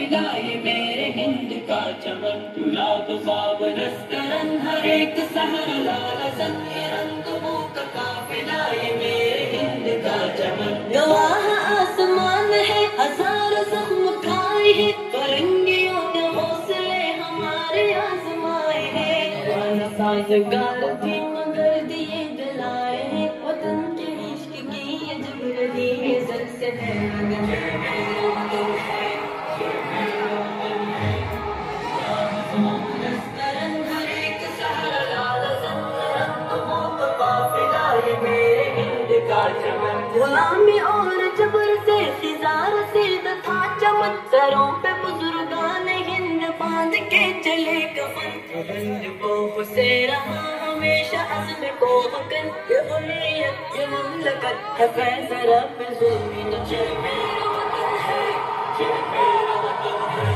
काफिला ये मेरे हिंद का चमन, गुलाब ख्वाब नस्तरन हर एक सहर लालसन, ये रंगों का काफिला ये मेरे हिंद का चमन। गवाह आसमान है हजार जख्म खाए हैं, फरंगियों ने हौसले हमारे आजमाए हैं। साजगार थी मगर दिए जलाए हैं, वतन के इश्क की ये जग रही है जल से है। गुलामी और जबर से खिजार से था चमन, सरों पे बुजुर्गान हिंद बांध के चले कफन। रंज से रहा हमेशा अज़्म को वतन, ये हुर्रियत ये मुमलकत है फैसला पे ज़ुल्म न चले। मेरा वतन है, ये मेरा वतन है।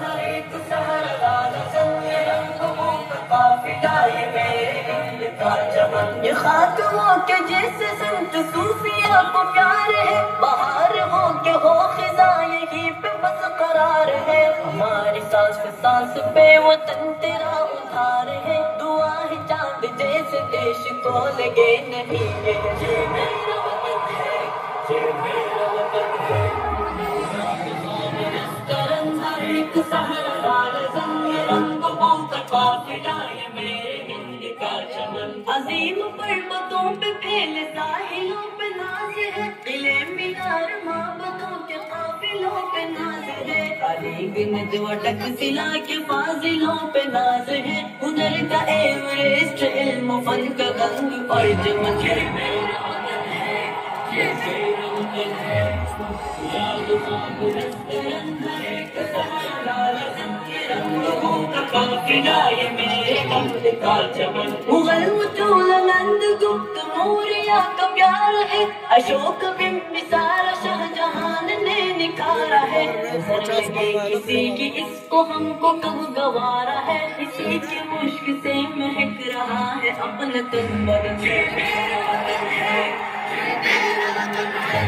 हर एक सहर लालसन, ये रंगों का काफिला ये मेरे हिंद का चमन। ये खातमों के जैसे संत सूफिया को प्यार है, बाहर हो के हो खिजा यहीं पे बस करार है। हमारी सांस सांस पे वतन तेरा उधार है, दुआ है चांद जैसे देश को लगे नहीं ये मेरा वतन है, ये मेरा वतन है। हर एक सहर लालसन, ये रंगों का काफिला ये मेरे हिंद का चमन। अजीम पर्वतों पे फैले साहिलों पे नाज है, किले मीनार माबदों के काफिलों पे नाज है। अली नजवा टक सिला के फाजिलों पे नाज है, हुनर का एवरेस्ट इल्म फन का गंग और चमन। ये मेरा वतन है, ये मेरा वतन है। याद ख्वाब नस्तरन हर एक सहर लालसन, ये रंगों का काफिला ये मेरे हिंद का चमन। मुगल नंद गुप्त मौर्य का प्यार है, अशोक बिंबिसार शाहजहान ने निकाला है। किसी की इसको हमको कब गवारा है, इसी के मुश्क से महक रहा है अपना तन बदन। ये मेरा वतन है, ये मेरा वतन है।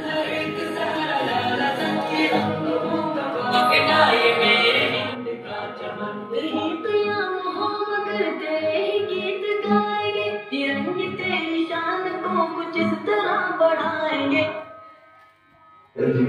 हर एक सहर लालसन, ये रंगों का काफिला ये मेरे हिंद का चमन। कहीं क़याम हो मगर तेरे ही गीत गाएंगे, तिरंगे तेरी शान को कुछ इस तरह बढ़ाएंगे। तेरे